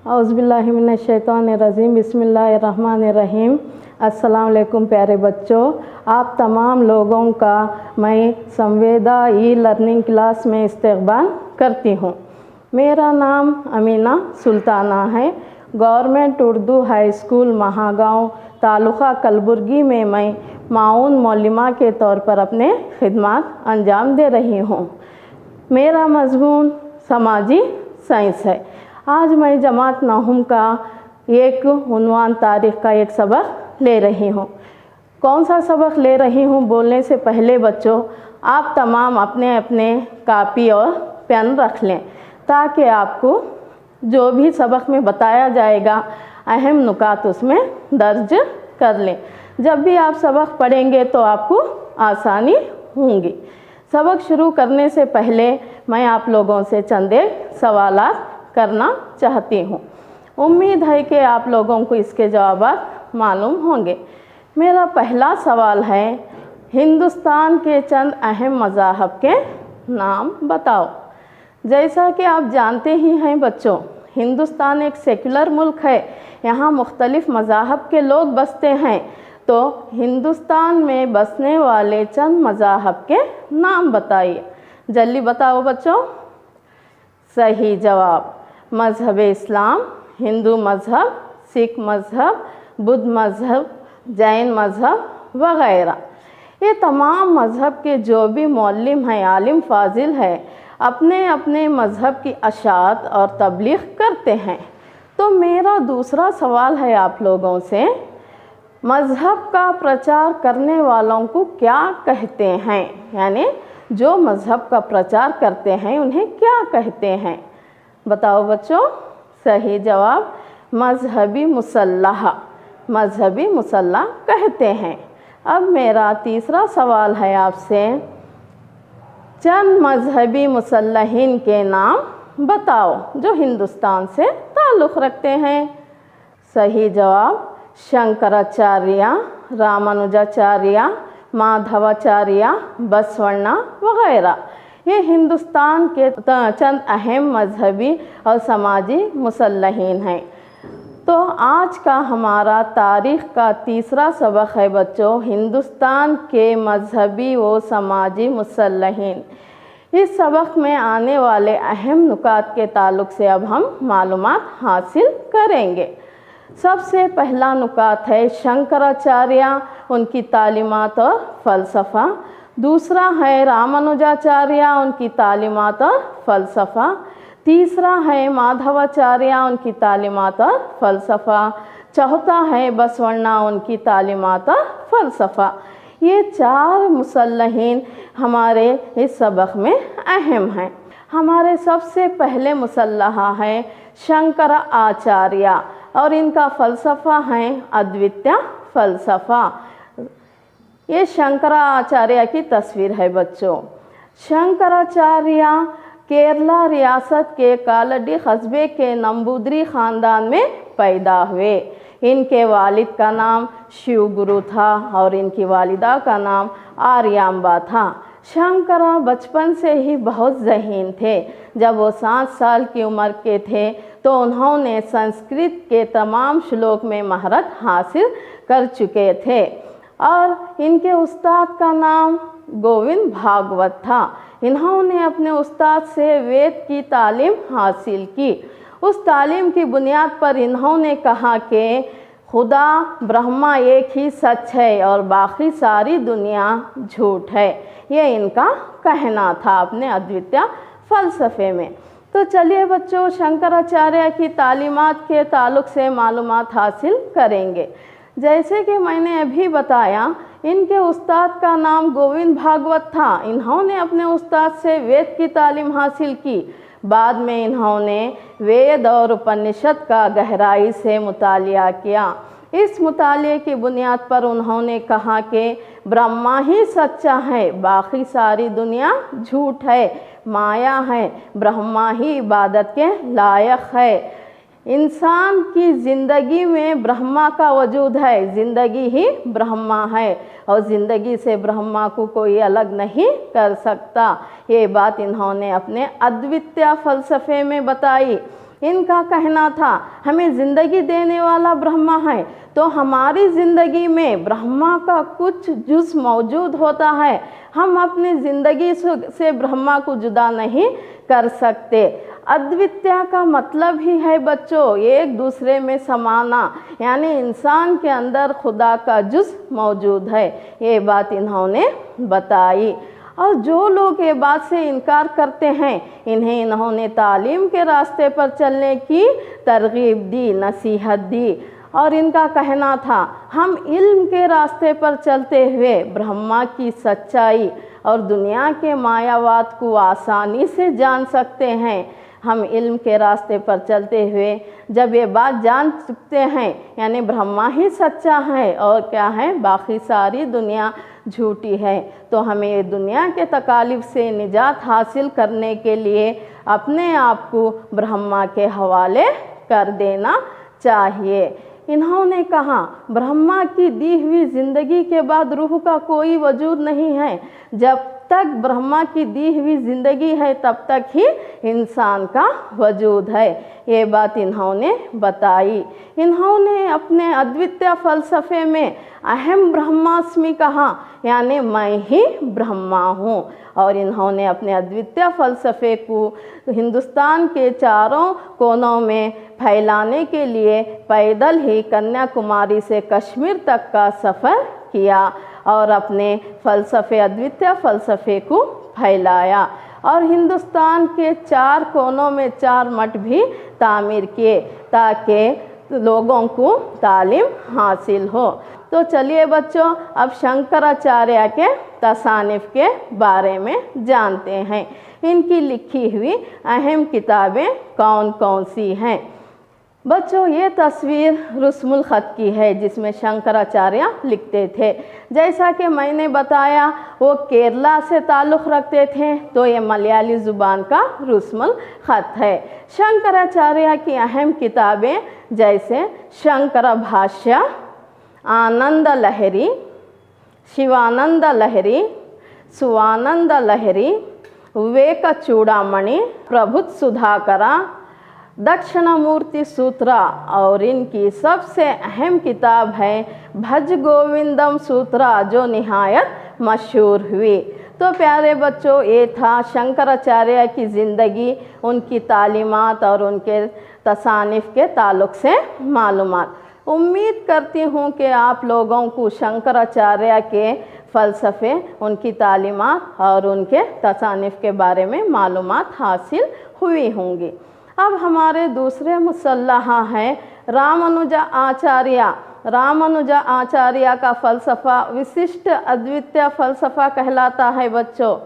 औज़ुबिल्लाहिमिनश्शैतानिर्रजीम बिस्मिल्लाहिर्रहमानिर्रहीम। अस्सलाम वालेकुम प्यारे बच्चों, आप तमाम लोगों का मैं संवेदा ई लर्निंग क्लास में इस्तकबाल करती हूँ। मेरा नाम अमीना सुल्ताना है। Government Urdu high school Mahagaon taluka Kalaburagi में मैं माउन मौलिमा के तौर पर अपने खिदमत अंजाम दे रही हूँ। मेरा मज़मून समाजी साइंस है। आज मैं जमात नहुम का एक उन्वान तारीख़ का एक सबक ले रही हूँ। कौन सा सबक ले रही हूँ बोलने से पहले बच्चों, आप तमाम अपने अपने कापी और पेन रख लें ताकि आपको जो भी सबक में बताया जाएगा अहम नुकात उसमें दर्ज कर लें। जब भी आप सबक पढ़ेंगे तो आपको आसानी होंगी। सबक शुरू करने से पहले मैं आप लोगों से चंद सवालात करना चाहती हूँ। उम्मीद है कि आप लोगों को इसके जवाब मालूम होंगे। मेरा पहला सवाल है, हिंदुस्तान के चंद अहम मज़ाहब के नाम बताओ। जैसा कि आप जानते ही हैं बच्चों, हिंदुस्तान एक सेकुलर मुल्क है। यहाँ मुख्तलिफ़ मज़ाहब के लोग बसते हैं। तो हिंदुस्तान में बसने वाले चंद मज़ाहब के नाम बताइए। जल्दी बताओ बच्चों। सही जवाब मज़हब इस्लाम, हिंदू मज़हब, सिख मज़हब, बुद्ध मज़हब, जैन मज़हब वग़ैरह। ये तमाम मज़हब के जो भी मौल्लिम हैं, आलिम फाजिल हैं, अपने अपने मज़हब की अशात और तबलीग करते हैं। तो मेरा दूसरा सवाल है आप लोगों से, मज़हब का प्रचार करने वालों को क्या कहते हैं? यानी जो मज़हब का प्रचार करते हैं उन्हें क्या कहते हैं? बताओ बच्चों। सही जवाब मज़हबी मुसल्लह, मज़हबी मुसल्लह कहते हैं। अब मेरा तीसरा सवाल है आपसे, चंद मज़हबी मुसल्लहीन के नाम बताओ जो हिंदुस्तान से ताल्लुक़ रखते हैं। सही जवाब शंकराचार्य, रामानुजाचार्य, माधवाचार्य, बसवण्णा वग़ैरह। ये हिंदुस्तान के चंद अहम मजहबी और समाजी मुसल्लहीन हैं। तो आज का हमारा तारीख़ का तीसरा सबक है बच्चों, हिंदुस्तान के मजहबी व समाजी मुसल्लहीन। इस सबक में आने वाले अहम नुकात के ताल्लुक़ से अब हम मालूमात हासिल करेंगे। सबसे पहला नुकात है शंकराचार्य, उनकी तालीमात और फ़लसफ़ा। दूसरा है रामानुजाचार्य, उनकी तालीमात और फ़लसफ़ा। तीसरा है माधवाचार्य, उनकी तालीमात और फ़लसफ़ा। चौथा है बसवण्णा, उनकी तालीमात और फ़लसफ़ा। ये चार मुसल्लहीन हमारे इस सबक में अहम हैं। हमारे सबसे पहले मुसल्लह हैं शंकराचार्य और इनका फ़लसफ़ा है अद्वितीय फ़लसफ़ा। ये शंकराचार्य की तस्वीर है बच्चों। शंकराचार्य केरला रियासत के कालडी कस्बे के नंबूदरी ख़ानदान में पैदा हुए। इनके वालिद का नाम शिव गुरु था और इनकी वालिदा का नाम आर्यांबा था। शंकरा बचपन से ही बहुत ज़हीन थे। जब वो 7 साल की उम्र के थे तो उन्होंने संस्कृत के तमाम श्लोक में महारत हासिल कर चुके थे और इनके उस्ताद का नाम गोविंद भागवत था। इन्होंने अपने उस्ताद से वेद की तालीम हासिल की। उस तालीम की बुनियाद पर इन्होंने कहा कि खुदा ब्रह्मा एक ही सच है और बाकी सारी दुनिया झूठ है। ये इनका कहना था अपने अद्वितीय फ़लसफ़े में। तो चलिए बच्चों, शंकराचार्य की तालीमात के ताल्लुक़ से मालूमात हासिल करेंगे। जैसे कि मैंने अभी बताया, इनके उस्ताद का नाम गोविंद भागवत था। इन्होंने अपने उस्ताद से वेद की तालीम हासिल की। बाद में इन्होंने वेद और उपनिषद का गहराई से मुतालिया किया। इस मुतालिए की बुनियाद पर उन्होंने कहा कि ब्रह्मा ही सच्चा है, बाकी सारी दुनिया झूठ है, माया है, ब्रह्मा ही इबादत के लायक है। इंसान की ज़िंदगी में ब्रह्मा का वजूद है, ज़िंदगी ही ब्रह्मा है और ज़िंदगी से ब्रह्मा को कोई अलग नहीं कर सकता। ये बात इन्होंने अपने अद्वितीय फ़लसफ़े में बताई। इनका कहना था हमें ज़िंदगी देने वाला ब्रह्मा है, तो हमारी ज़िंदगी में ब्रह्मा का कुछ जुज़ मौजूद होता है। हम अपनी ज़िंदगी से ब्रह्मा को जुदा नहीं कर सकते। अद्वितीय का मतलब ही है बच्चों एक दूसरे में समाना, यानी इंसान के अंदर खुदा का जुज़ मौजूद है। ये बात इन्होंने बताई। और जो लोग ये बात से इनकार करते हैं, इन्हें इन्होंने तालीम के रास्ते पर चलने की तरगीब दी, नसीहत दी। और इनका कहना था हम इल्म के रास्ते पर चलते हुए ब्रह्मा की सच्चाई और दुनिया के मायावाद को आसानी से जान सकते हैं। हम इल्म के रास्ते पर चलते हुए जब ये बात जान चुकते हैं, यानी ब्रह्मा ही सच्चा है और क्या है, बाकी सारी दुनिया झूठी है, तो हमें ये दुनिया के तकालीफ से निजात हासिल करने के लिए अपने आप को ब्रह्मा के हवाले कर देना चाहिए। इन्होंने कहा ब्रह्मा की दी हुई ज़िंदगी के बाद रूह का कोई वजूद नहीं है। जब तक ब्रह्मा की दी हुई ज़िंदगी है तब तक ही इंसान का वजूद है। ये बात इन्होंने बताई। इन्होंने अपने अद्वितीय फ़लसफ़े में अहम ब्रह्मास्मि कहा, यानी मैं ही ब्रह्मा हूँ। और इन्होंने अपने अद्वितीय फ़लसफ़े को हिंदुस्तान के चारों कोनों में फैलाने के लिए पैदल ही कन्याकुमारी से कश्मीर तक का सफ़र किया और अपने फ़लसफ़े अद्वितीय फ़लसफ़े को फैलाया। और हिंदुस्तान के 4 कोनों में 4 मठ भी तामीर किए ताकि लोगों को तालीम हासिल हो। तो चलिए बच्चों, अब शंकराचार्य के तसानिफ के बारे में जानते हैं। इनकी लिखी हुई अहम किताबें कौन कौन सी हैं। बच्चों, ये तस्वीर रस्मुल ख़त की है जिसमें शंकराचार्य लिखते थे। जैसा कि मैंने बताया वो केरला से ताल्लुक़ रखते थे, तो ये मलयाली ज़ुबान का रस्मुल ख़त है। शंकराचार्य की अहम किताबें जैसे शंकर भाष्य, आनंद लहरी, शिवानंद लहरी, सुवानंद लहरी, विवेक चूड़ामणि, प्रबुद्ध सुधाकरा, दक्षिणामूर्ति सूत्र, और इनकी सबसे अहम किताब है भज गोविंदम सूत्र, जो निहायत मशहूर हुई। तो प्यारे बच्चों, ये था शंकराचार्य की ज़िंदगी, उनकी तालीमात और उनके तसानिफ के ताल्लुक़ से मालूमात। उम्मीद करती हूँ कि आप लोगों को शंकराचार्य के फ़लसफ़े, उनकी तालीमात और उनके तसानिफ के बारे में मालूमात हासिल हुई होंगी। अब हमारे दूसरे मुसल्लहा हैं रामानुज आचार्य। रामानुज आचार्य का फ़लसफ़ा विशिष्ट अद्वितीय फ़लसफ़ा कहलाता है बच्चों।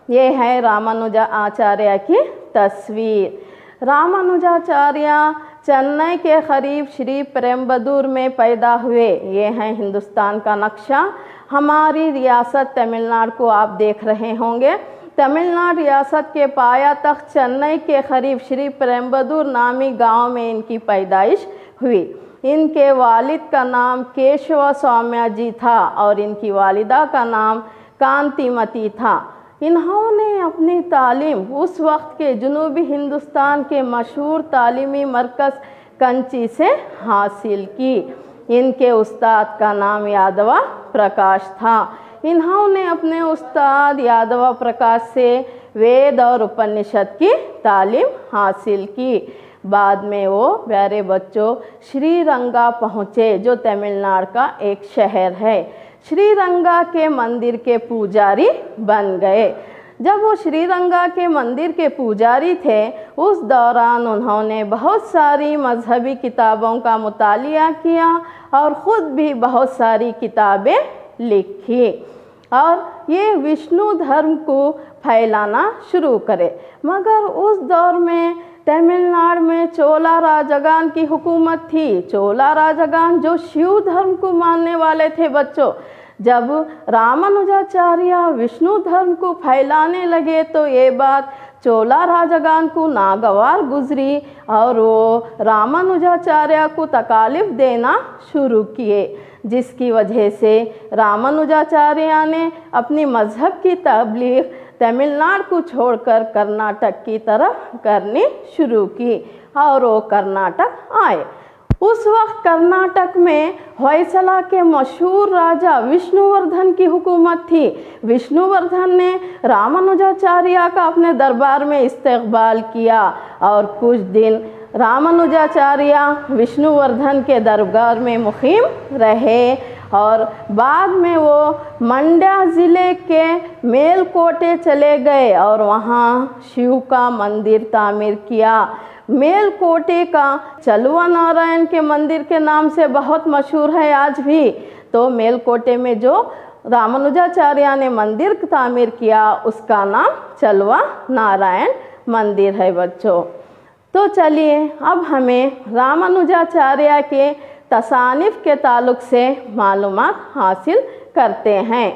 ये है रामानुज आचार्य की तस्वीर। रामानुजाचार्य चेन्नई के करीब श्री पेरम्बदूर में पैदा हुए। ये हैं हिंदुस्तान का नक्शा। हमारी रियासत तमिलनाडु को आप देख रहे होंगे। तमिलनाडु रियासत के पाया तख्त चेन्नई के करीब श्री पेरम्बदूर नामी गांव में इनकी पैदाइश हुई। इनके वालिद का नाम केशव सौम्या जी था और इनकी वालिदा का नाम कांतिमती था। इन्होंने अपनी तालीम उस वक्त के जनूबी हिंदुस्तान के मशहूर तालीमी मरकज़ कंची से हासिल की। इनके उस्ताद का नाम यादव प्रकाश था। इन्होंने अपने उस्ताद यादव प्रकाश से वेद और उपनिषद की तालीम हासिल की। बाद में वो प्यारे बच्चों श्रीरंगा पहुँचे, जो तमिलनाडु का एक शहर है। श्रीरंगा के मंदिर के पुजारी बन गए। जब वो श्रीरंगा के मंदिर के पुजारी थे, उस दौरान उन्होंने बहुत सारी मजहबी किताबों का मुतालिया किया और ख़ुद भी बहुत सारी किताबें लिखी और ये विष्णु धर्म को फैलाना शुरू करे। मगर उस दौर में तमिलनाडु में चोला राजागान की हुकूमत थी। चोला राजागान जो शिव धर्म को मानने वाले थे बच्चों। जब रामानुजाचार्य विष्णु धर्म को फैलाने लगे तो ये बात चोला राजागान को नागवार गुजरी और वो रामानुजाचार्य को तकालीफ देना शुरू किए, जिसकी वजह से रामानुजाचार्य ने अपनी मज़हब की तबलीग तमिलनाडु को छोड़कर कर्नाटक की तरफ करनी शुरू की और वो कर्नाटक आए। उस वक्त कर्नाटक में होयसला के मशहूर राजा विष्णुवर्धन की हुकूमत थी। विष्णुवर्धन ने रामानुजाचार्य का अपने दरबार में इस्तकबाल किया और कुछ दिन रामानुजाचार्य विष्णुवर्धन के दरबार में मुकीम रहे और बाद में वो मंड्या ज़िले के मेलकोटे चले गए और वहाँ शिव का मंदिर तामीर किया। मेलकोटे का चलुवा नारायण के मंदिर के नाम से बहुत मशहूर है आज भी। तो मेलकोटे में जो रामानुजाचार्य ने मंदिर तामीर किया उसका नाम चलुवा नारायण मंदिर है बच्चों। तो चलिए अब हमें रामानुजाचार्य के तसानिफ के ताल्लुक़ से मालूमात हासिल करते हैं।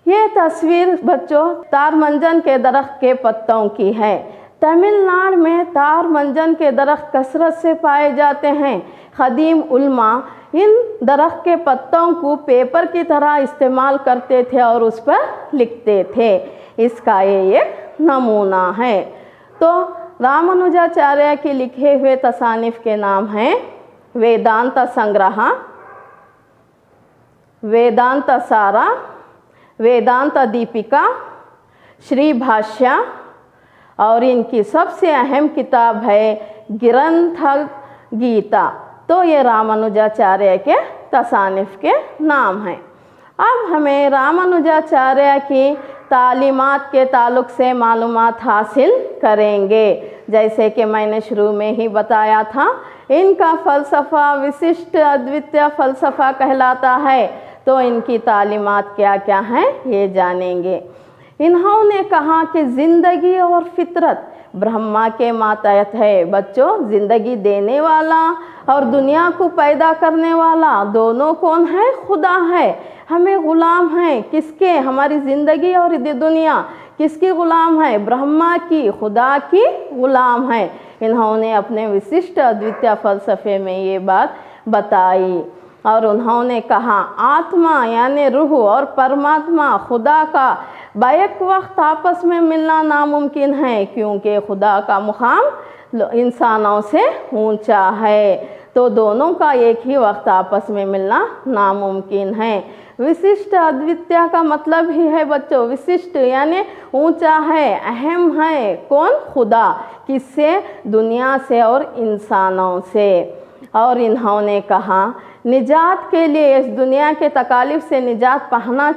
ये तस्वीर बच्चों तारमंजन के दरख्त के पत्तों की है। तमिलनाडु में तारमंजन के दरख्त कसरत से पाए जाते हैं। क़दीम उलमा इन दरख्त के पत्तों को पेपर की तरह इस्तेमाल करते थे और उस पर लिखते थे। इसका ये एक नमूना है। तो रामानुजाचार्य के लिखे हुए तसानिफ के नाम हैं वेदांत संग्रह, वेदांत सारा, वेदांत दीपिका, श्री भाष्य और इनकी सबसे अहम किताब है ग्रंथ गीता। तो ये रामानुजाचार्य के तसानिफ के नाम हैं। अब हमें रामानुजाचार्य की तालीमात के ताल्लुक़ से मालूमात हासिल करेंगे। जैसे कि मैंने शुरू में ही बताया था, इनका फ़लसफ़ा विशिष्ट अद्वितीय फ़लसफ़ा कहलाता है। तो इनकी तालीमात क्या क्या हैं ये जानेंगे। इन्होंने कहा कि ज़िंदगी और फितरत ब्रह्मा के मातहत है। बच्चों, ज़िंदगी देने वाला और दुनिया को पैदा करने वाला दोनों कौन है? खुदा है। हमें ग़ुलाम हैं किसके? हमारी ज़िंदगी और दुनिया किसकी ग़ुलाम है? ब्रह्मा की, खुदा की ग़ुलाम है। इन्होंने अपने विशिष्ट अद्वितीय फ़लसफ़े में ये बात बताई और उन्होंने कहा आत्मा यानी रूह और परमात्मा खुदा का बैक वक्त आपस में मिलना नामुमकिन है, क्योंकि खुदा का मुकाम इंसानों से ऊंचा है। तो दोनों का एक ही वक्त आपस में मिलना नामुमकिन है। विशिष्ट अद्वितीय का मतलब ही है बच्चों, विशिष्ट यानी ऊंचा है, अहम है। कौन? खुदा। किससे? दुनिया से और इंसानों से। और इन्होंने कहा निजात के लिए, इस दुनिया के तकालीफ से निजात पाना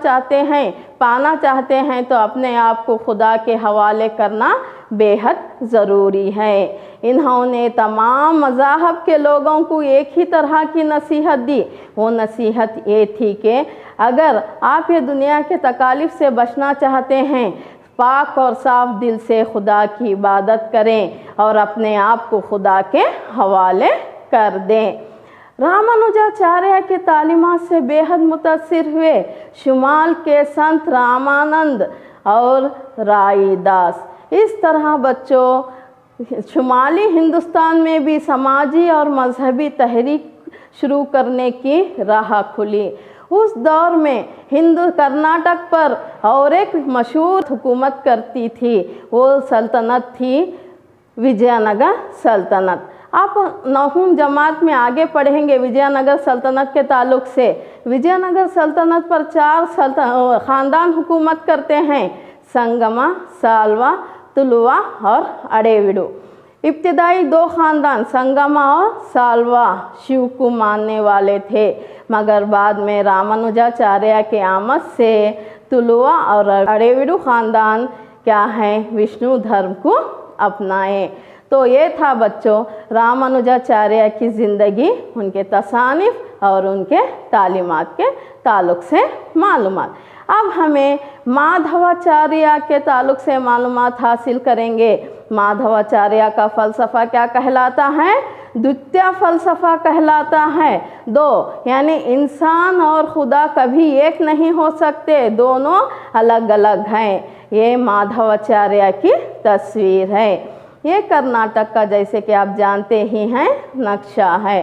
चाहते हैं तो अपने आप को खुदा के हवाले करना बेहद ज़रूरी है। इन्होंने तमाम मज़ाहब के लोगों को एक ही तरह की नसीहत दी। वो नसीहत ये थी कि अगर आप ये दुनिया के तकालीफ से बचना चाहते हैं, पाक और साफ दिल से खुदा की इबादत करें और अपने आप को खुदा के हवाले कर दें। रामानुजाचार्य के तालीमात से बेहद मुतासिर हुए शुमाल के संत रामानंद और राईदास। इस तरह बच्चों शुमाली हिंदुस्तान में भी समाजी और मजहबी तहरीक शुरू करने की राह खुली। उस दौर में कर्नाटक पर और एक मशहूर हुकूमत करती थी, वो सल्तनत थी विजयनगर सल्तनत। आप 9वीं जमात में आगे पढ़ेंगे विजयनगर सल्तनत के ताल्लुक़ से। विजयनगर सल्तनत पर 4 ख़ानदान हुकूमत करते हैं, संगमा, सालवा, तुलुवा और अडेविडु। इब्तिदाई 2 ख़ानदान संगमा और सालवा शिव को मानने वाले थे, मगर बाद में रामानुजाचार्य के आमद से तुलुवा और अडेविडु ख़ानदान क्या हैं? विष्णु धर्म को अपनाए। तो ये था बच्चों रामानुजाचार्य की ज़िंदगी, उनके तसानिफ और उनके तालीमात के ताल्लुक़ से मालूमात। अब हमें माधवाचार्य के ताल्लुक़ से मालूमात हासिल करेंगे। माधवाचार्य का फ़लसफ़ा क्या कहलाता है? द्वितीय फ़लसफ़ा कहलाता है। 2 यानी इंसान और खुदा कभी एक नहीं हो सकते, दोनों अलग अलग हैं। ये माधवाचार्य की तस्वीर है। ये कर्नाटक का, जैसे कि आप जानते ही हैं, नक्शा है।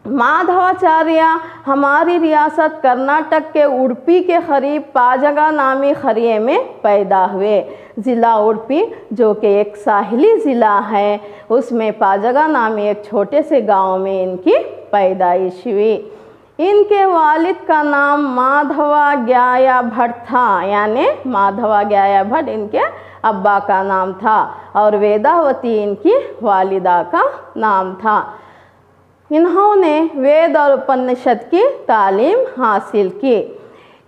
माधवाचार्य हमारी रियासत कर्नाटक के उडुपी के करीब पाजगा नामी करिए में पैदा हुए। ज़िला उडुपी जो कि एक साहिली ज़िला है, उसमें पाजगा नामी एक छोटे से गांव में इनकी पैदाइश हुई। इनके वालिद का नाम माधवाज्ञाया भट्ट था, यानी माधवाज्ञाया भट्ट इनके अब्बा का नाम था और वेदावती इनकी वालिदा का नाम था। इन्होंने वेद और उपनिषद की तालीम हासिल की।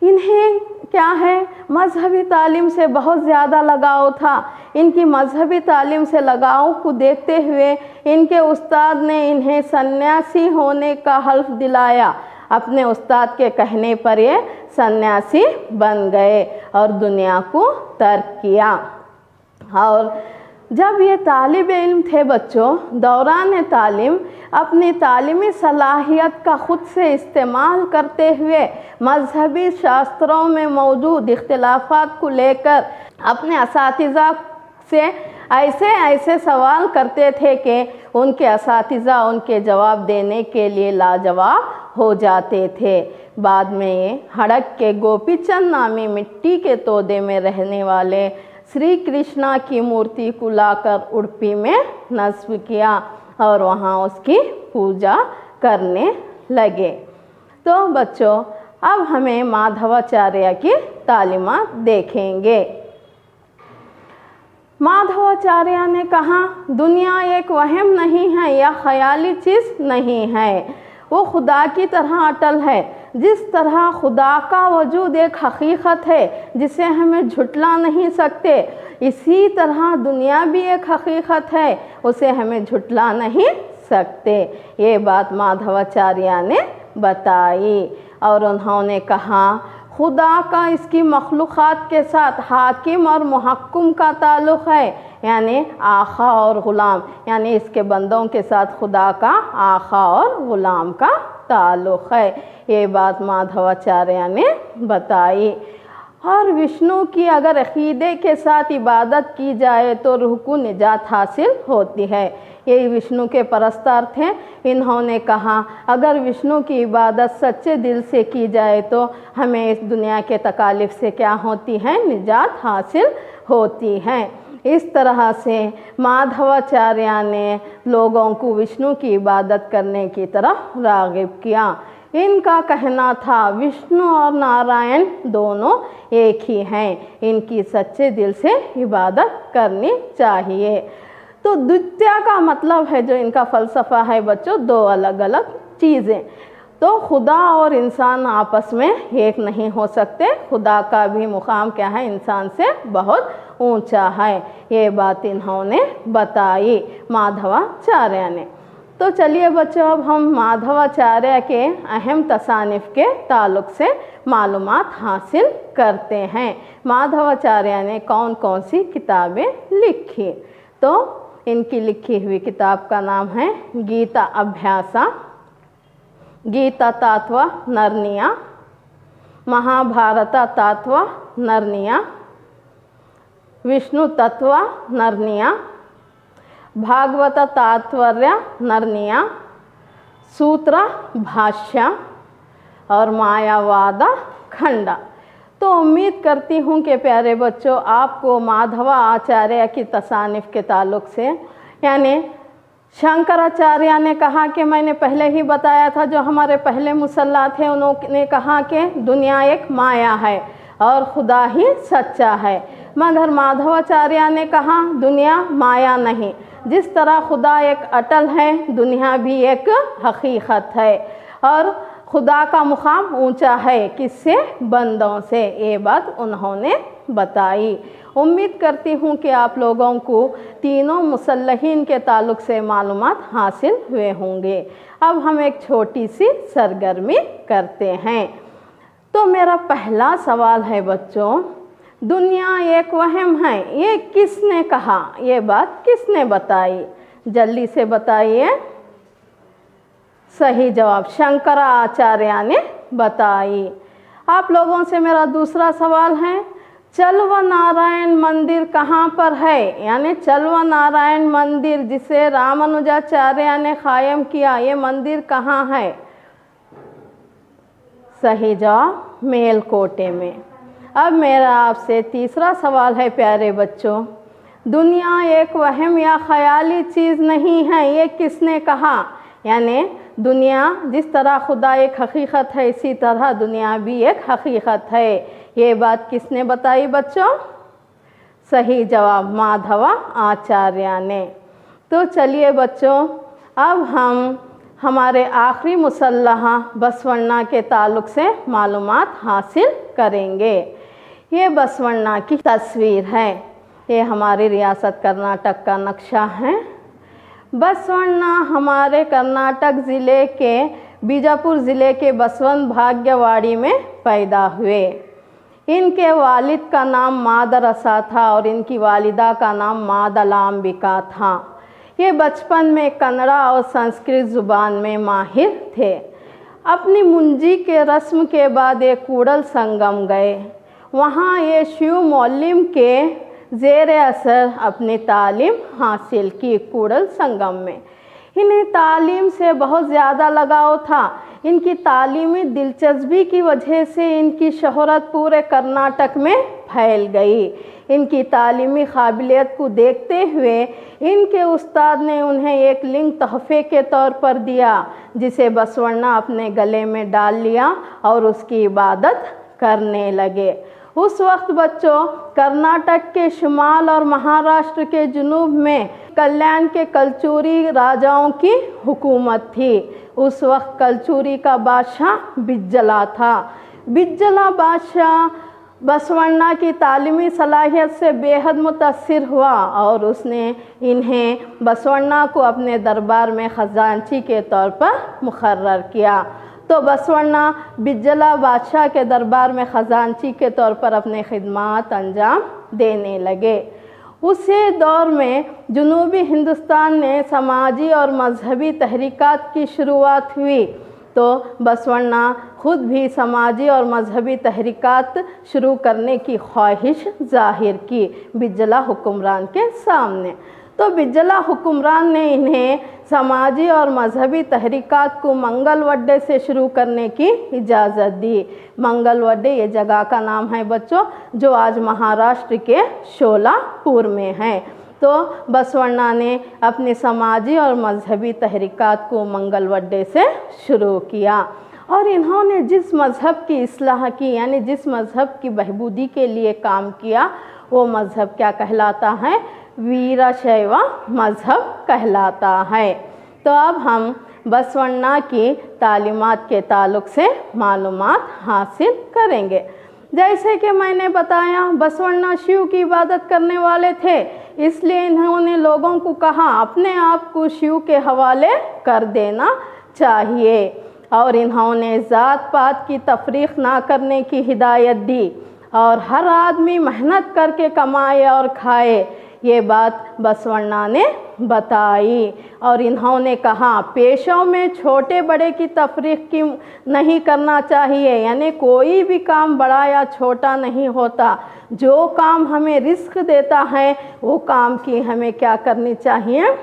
इन्हें क्या है, मजहबी तालीम से बहुत ज़्यादा लगाव था। इनकी मजहबी तालीम से लगाव को देखते हुए इनके उस्ताद ने इन्हें सन्यासी होने का हल्फ दिलाया। अपने उस्ताद के कहने पर ये सन्यासी बन गए और दुनिया को तर्क किया। और जब ये तालिब इल्म थे बच्चों, दौरान तालीम अपनी तालीमी सलाहियत का ख़ुद से इस्तेमाल करते हुए मजहबी शास्त्रों में मौजूद इख्तिलाफ़ात को लेकर अपने असातिज़ा से ऐसे सवाल करते थे कि उनके असातिज़ा उनके जवाब देने के लिए लाजवाब हो जाते थे। बाद में ये हड़क के गोपीचंद नामी मिट्टी के तोदे में रहने वाले श्री कृष्णा की मूर्ति को लाकर उडुपी में नस्ब किया और वहाँ उसकी पूजा करने लगे। तो बच्चों, अब हमें माधवाचार्य की तालीमात देखेंगे। माधवाचार्य ने कहा, दुनिया एक वहम नहीं है या ख्याली चीज़ नहीं है, वो खुदा की तरह अटल है। जिस तरह खुदा का वजूद एक हकीकत है जिसे हमें झुटला नहीं सकते, इसी तरह दुनिया भी एक हकीकत है, उसे हमें झुटला नहीं सकते। ये बात माधवाचार्य ने बताई और उन्होंने कहा, खुदा का इसकी मखलूक़ात के साथ हाकिम और मुहक्कुम का ताल्लुक़ है, यानी आका और ग़ुलाम, यानी इसके बंदों के साथ खुदा का आका और ग़ुलाम का ताल्लुक़ है। ये बात माधवाचार्य ने बताई। और विष्णु की अगर अक़ीदे के साथ इबादत की जाए तो रूह को निजात हासिल होती है। यही विष्णु के परस्तार थे। इन्होंने कहा, अगर विष्णु की इबादत सच्चे दिल से की जाए तो हमें इस दुनिया के तकालीफ से क्या होती है, निजात हासिल होती है। इस तरह से माधवाचार्य ने लोगों को विष्णु की इबादत करने की तरफ राग़िब किया। इनका कहना था, विष्णु और नारायण दोनों एक ही हैं, इनकी सच्चे दिल से इबादत करनी चाहिए। तो द्वितीय का मतलब है, जो इनका फ़लसफ़ा है बच्चों, दो अलग अलग चीज़ें। तो खुदा और इंसान आपस में एक नहीं हो सकते। खुदा का भी मुकाम क्या है, इंसान से बहुत ऊंचा है। ये बात इन्होंने बताई माधवाचार्य ने। तो चलिए बच्चों, अब हम माधवाचार्य के अहम तसानिफ़ के ताल्लुक़ से मालूमात हासिल करते हैं। माधवाचार्य ने कौन कौन सी किताबें लिखी? तो इनकी लिखी हुई किताब का नाम है गीता अभ्यासा, गीता तत्व निर्णय, महाभारत तत्व निर्णय, विष्णु तत्व निर्णय, भागवत तात्पर्य निर्णय, सूत्र भाष्य और मायावाद खंड। तो उम्मीद करती हूँ कि प्यारे बच्चों, आपको माधवा आचार्य की तसानिफ़ के ताल्लुक़ से, यानी शंकराचार्य ने कहा कि मैंने पहले ही बताया था, जो हमारे पहले मुसल्ला थे उन्होंने कहा कि दुनिया एक माया है और खुदा ही सच्चा है। मगर माधवाचार्य ने कहा दुनिया माया नहीं, जिस तरह खुदा एक अटल है, दुनिया भी एक हकीकत है और खुदा का मुकाम ऊंचा है, किससे? बंदों से। ये बात उन्होंने बताई। उम्मीद करती हूँ कि आप लोगों को तीनों मुसल्लहीन के ताल्लुक़ से मालूमात हासिल हुए होंगे। अब हम एक छोटी सी सरगर्मी करते हैं। तो मेरा पहला सवाल है बच्चों, दुनिया एक वहम है, ये किसने कहा? ये बात किसने बताई? जल्दी से बताइए। सही जवाब शंकराचार्य ने बताई। आप लोगों से मेरा दूसरा सवाल है, चलवा नारायण मंदिर कहाँ पर है, यानी चलवा नारायण मंदिर जिसे रामानुजाचार्य ने कायम किया, ये मंदिर कहाँ है? सही जवाब मेलकोटे में। अब मेरा आपसे तीसरा सवाल है प्यारे बच्चों, दुनिया एक वहम या ख्याली चीज़ नहीं है, ये किसने कहा? यानी दुनिया जिस तरह खुदा एक हकीकत है, इसी तरह दुनिया भी एक हकीकत है, ये बात किसने बताई बच्चों? सही जवाब माधव आचार्य ने। तो चलिए बच्चों, अब हम हमारे आखिरी मुसल्लहा बसवण्णा के ताल्लुक़ से मालूमात हासिल करेंगे। ये बसवण्णा की तस्वीर है, ये हमारी रियासत कर्नाटक का नक्शा है। बसवण्णा हमारे कर्नाटक ज़िले के बीजापुर ज़िले के बसवन भाग्यवाड़ी में पैदा हुए। इनके वालिद का नाम मादरसा था और इनकी वालिदा का नाम मादलाम्बिका था। ये बचपन में कन्नड़ा और संस्कृत ज़ुबान में माहिर थे। अपनी मुंजी के रस्म के बाद ये कूड़ल संगम गए, वहाँ ये शिव मौलिम के ज़ेर असर अपनी तालीम हासिल की कूड़ल संगम में। इन्हें तालीम से बहुत ज़्यादा लगाव था। इनकी तालीमी दिलचस्पी की वजह से इनकी शोहरत पूरे कर्नाटक में फैल गई। इनकी तालीमी काबिलियत को देखते हुए इनके उस्ताद ने उन्हें एक लिंग तोहफे के तौर पर दिया, जिसे बसवण्णा अपने गले में डाल लिया और उसकी इबादत करने लगे। उस वक्त बच्चों कर्नाटक के शुमाल और महाराष्ट्र के जुनूब में कल्याण के कलचुरी राजाओं की हुकूमत थी। उस वक्त कलचुरी का बादशाह बिज्जला था। बिज्जला बादशाह बसवण्णा की तालीमी सलाहियत से बेहद मुतासिर हुआ और उसने इन्हें बसवण्णा को अपने दरबार में खजांची के तौर पर मुकर्रर किया। तो बसवण्णा बिज्जला बादशाह के दरबार में खजांची के तौर पर अपने खिदमात अंजाम देने लगे। उसी दौर में जनूबी हिंदुस्तान में समाजी और मजहबी तहरीकात की शुरुआत हुई। तो बसवण्णा खुद भी समाजी और मजहबी तहरीकात शुरू करने की ख्वाहिश जाहिर की बिज्जला हुक्मरान के सामने। तो बिज्जला हुक्मरान ने इन्हें समाजी और मजहबी तहरीकात को मंगलवड्डे से शुरू करने की इजाज़त दी। मंगलवड्डे ये जगह का नाम है बच्चों, जो आज महाराष्ट्र के शोलापुर में है। तो बसवण्णा ने अपनी समाजी और मजहबी तहरीकात को मंगलवड्डे से शुरू किया और इन्होंने जिस मज़हब की इस्लाह की, यानी जिस मज़हब की बहबूदी के लिए काम किया, वो मज़हब क्या कहलाता है? वीरशैव मज़हब कहलाता है। तो अब हम बसवण्णा की तालीमात के ताल्लुक़ से मालूमात हासिल करेंगे। जैसे कि मैंने बताया, बसवण्णा शिव की इबादत करने वाले थे, इसलिए इन्होंने लोगों को कहा अपने आप को शिव के हवाले कर देना चाहिए और इन्होंने ज़ात पात की तफरीक़ ना करने की हिदायत दी और हर आदमी मेहनत करके कमाए और खाए, ये बात बसवण्णा ने बताई। और इन्होंने कहा पेशों में छोटे बड़े की तफरीक़ की नहीं करना चाहिए, यानी कोई भी काम बड़ा या छोटा नहीं होता। जो काम हमें रिस्क देता है वो काम की हमें क्या करनी चाहिए?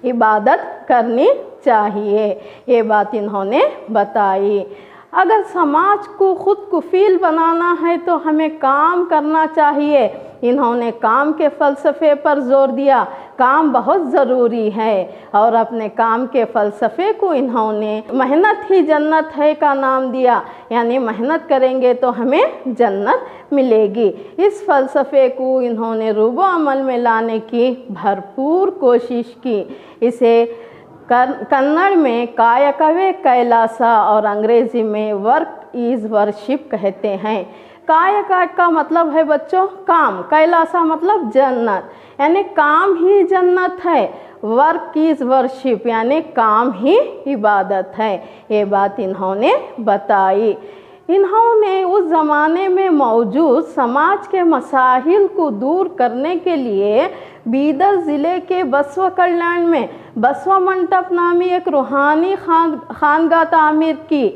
इबादत करनी चाहिए। ये बात इन्होंने बताई। अगर समाज को खुद कुफील बनाना है तो हमें काम करना चाहिए। इन्होंने काम के फ़लसफ़े पर ज़ोर दिया। काम बहुत ज़रूरी है और अपने काम के फ़लसफ़े को इन्होंने मेहनत ही जन्नत है का नाम दिया, यानी मेहनत करेंगे तो हमें जन्नत मिलेगी। इस फ़लसफ़े को इन्होंने रूबो अमल में लाने की भरपूर कोशिश की। इसे कन्नड़ में कायकवे कैलासा और अंग्रेज़ी में वर्क इज़ वर्शिप कहते हैं। कायका का मतलब है बच्चों काम, कैलासा मतलब जन्नत, यानी काम ही जन्नत है। वर्क इज़ वर्शिप यानी काम ही इबादत है। ये बात इन्होंने बताई। इन्होंने उस ज़माने में मौजूद समाज के मसाइल को दूर करने के लिए बीदर ज़िले के बसवा कल्याण में बसवा मंटप नामी एक रूहानी खानगाह तामीर की।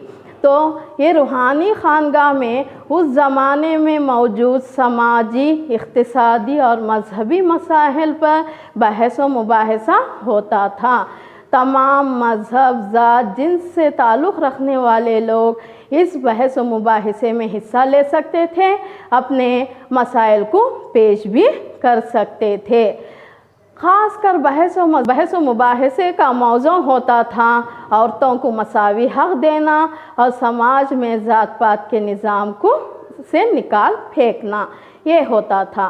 तो ये रूहानी खानगाह में उस ज़माने में मौजूद समाजी, इक़्तिसादी और मजहबी मसाइल पर बहस व मुबाहिसा होता था। तमाम मज़हब, ज़ात, जिन्स से ताल्लुक़ रखने वाले लोग इस बहस व मुबाहिसे में हिस्सा ले सकते थे, अपने मसाइल को पेश भी कर सकते थे। ख़ासकर बहस व मुबाहिसे का मौज़ू होता था औरतों को मसावी हक़ देना और समाज में ज़ात पात के निज़ाम को से निकाल फेंकना, ये होता था।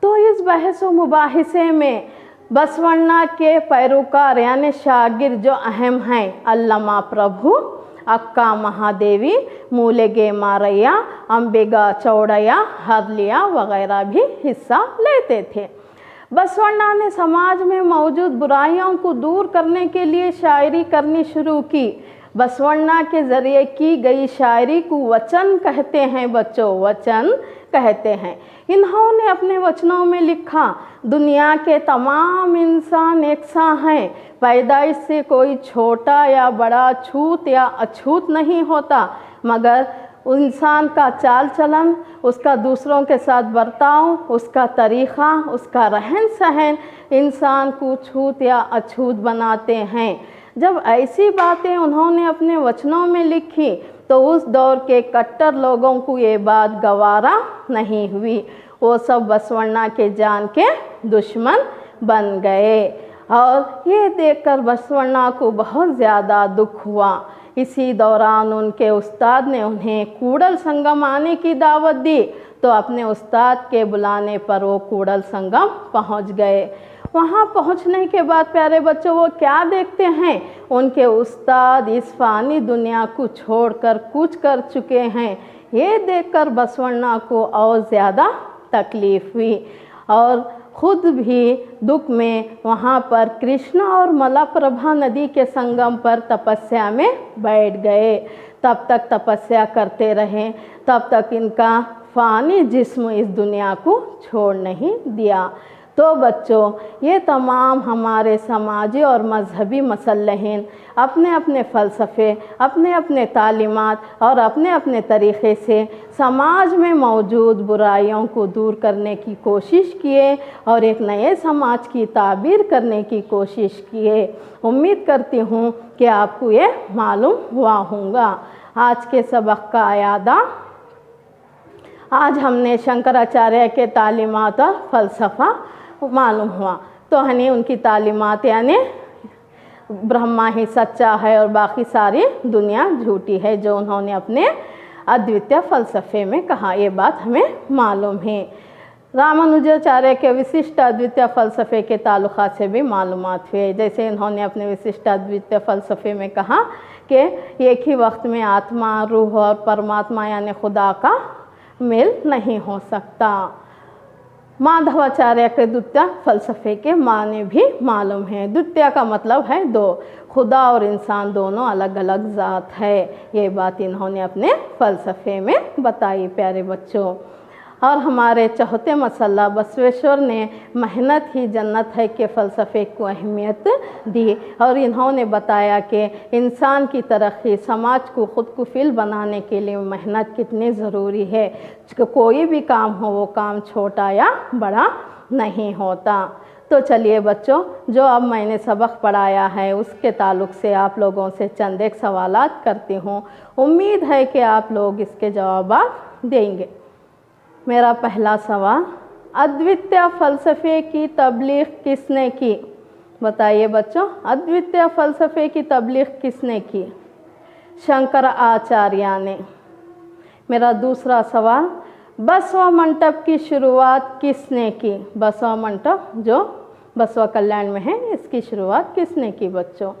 तो इस बहस व मुबाहिसे में बसवण्णा के पैरोकार यानी शागिर्द जो अहम हैं, अल्लामा प्रभु, अक्का महादेवी, मूलेगे मारैया, अंबिगा चौड़ैया, हरलिया वगैरह भी हिस्सा लेते थे। बसवण्णा ने समाज में मौजूद बुराइयों को दूर करने के लिए शायरी करनी शुरू की। बसवण्णा के ज़रिए की गई शायरी को वचन कहते हैं बच्चों, वचन कहते हैं। इन्होंने अपने वचनों में लिखा, दुनिया के तमाम इंसान एकसा हैं, पैदाइश से कोई छोटा या बड़ा, छूत या अछूत नहीं होता, मगर इंसान का चाल चलन, उसका दूसरों के साथ बर्ताव, उसका तरीक़ा, उसका रहन सहन इंसान को छूत या अछूत बनाते हैं। जब ऐसी बातें उन्होंने अपने वचनों में लिखी तो उस दौर के कट्टर लोगों को ये बात गवारा नहीं हुई। वो सब बसवण्णा के जान के दुश्मन बन गए और ये देखकर बसवण्णा को बहुत ज़्यादा दुख हुआ। इसी दौरान उनके उस्ताद ने उन्हें कूड़ल संगम आने की दावत दी, तो अपने उस्ताद के बुलाने पर वो कूड़ल संगम पहुंच गए। वहाँ पहुँचने के बाद प्यारे बच्चों वो क्या देखते हैं, उनके उस्ताद इस फ़ानी दुनिया को छोड़कर कूच कर चुके हैं। ये देखकर बसवण्णा को और ज़्यादा तकलीफ़ हुई और खुद भी दुख में वहाँ पर कृष्णा और मलप्रभा नदी के संगम पर तपस्या में बैठ गए। तब तक तपस्या करते रहे, तब तक इनका फ़ानी जिस्म इस दुनिया को छोड़ नहीं दिया। तो बच्चों, ये तमाम हमारे समाजी और मजहबी मसलहीन अपने अपने फ़लसफ़े, अपने अपने तालीमात और अपने अपने तरीक़े से समाज में मौजूद बुराइयों को दूर करने की कोशिश किए और एक नए समाज की ताबीर करने की कोशिश किए। उम्मीद करती हूँ कि आपको ये मालूम हुआ होगा। आज के सबक का आयादा, आज हमने शंकराचार्य के तालीमात और फ़लसफ़ा मालूम हुआ। तो हमें उनकी तालीमात यानी ब्रह्मा ही सच्चा है और बाकी सारी दुनिया झूठी है, जो उन्होंने अपने अद्वितीय फ़लसफ़े में कहा, ये बात हमें मालूम है। रामानुजाचार्य के विशिष्ट अद्वितीय फ़लसफ़े के ताल्लुक़ात से भी मालूमात हुए। जैसे इन्होंने अपने विशिष्ट अद्वितीय फ़लसफ़े में कहा कि एक ही वक्त में आत्मा, रूह और परमात्मा यानी खुदा का मेल नहीं हो सकता। माधवाचार्य के द्वितीय फ़लसफ़े के माने भी मालूम हैं। द्वितीय का मतलब है दो, खुदा और इंसान दोनों अलग अलग ज़ात है। ये बात इन्होंने अपने फ़लसफ़े में बताई प्यारे बच्चों। और हमारे चौथे मसला बसवेश्वर ने मेहनत ही जन्नत है के फ़लसफ़े को अहमियत दी और इन्होंने बताया कि इंसान की तरक्की, समाज को ख़ुद को फिल बनाने के लिए मेहनत कितनी ज़रूरी है। कोई भी काम हो वो काम छोटा या बड़ा नहीं होता। तो चलिए बच्चों, जो अब मैंने सबक पढ़ाया है उसके ताल्लुक़ से आप लोगों से चंद एक सवालात करती हूँ। उम्मीद है कि आप लोग इसके जवाब देंगे। मेरा पहला सवाल, अद्वितीय फ़लसफ़े की तबलीग़ किसने की? बताइए बच्चों, अद्वितीय फ़लसफ़े की तबलीग़ किसने की? शंकराचार्य ने। मेरा दूसरा सवाल, बसवा मंटप की शुरुआत किसने की? बसवा मंटप जो बसवा कल्याण में है, इसकी शुरुआत किसने की बच्चों?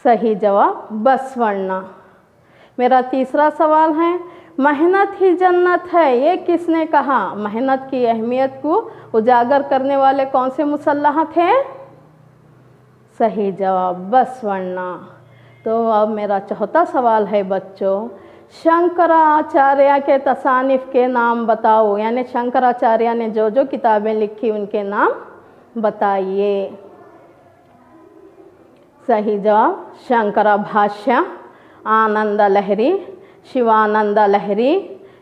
सही जवाब बसवण्णा। मेरा तीसरा सवाल है, मेहनत ही जन्नत है, ये किसने कहा? मेहनत की अहमियत को उजागर करने वाले कौन से मुसल्लह थे? सही जवाब बसवण्णा। तो अब मेरा चौथा सवाल है बच्चों, शंकराचार्य के तसानिफ़ के नाम बताओ, यानी शंकराचार्य ने जो जो किताबें लिखी उनके नाम बताइए। सही जवाब शंकरा भाष्य, आनंद लहरी, शिवानंद लहरी,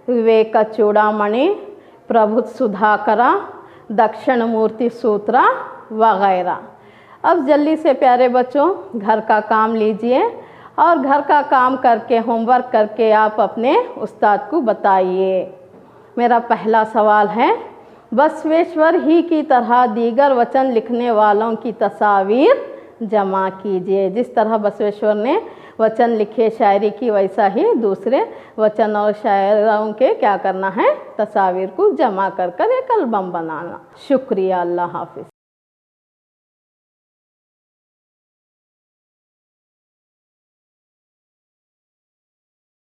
विवेक चूड़ामणि, प्रभु सुधाकरा, दक्षिण मूर्ति सूत्र वगैरह। अब जल्दी से प्यारे बच्चों घर का काम लीजिए और घर का काम करके होमवर्क करके आप अपने उस्ताद को बताइए। मेरा पहला सवाल है, बसवेश्वर ही की तरह दीगर वचन लिखने वालों की तस्वीर जमा कीजिए। जिस तरह बसवेश्वर ने वचन लिखे शायरी की, वैसा ही दूसरे वचन और शायरों के क्या करना है, तस्वीर को जमा कर एक एल्बम बनाना। शुक्रिया, अल्लाह हाफिज़।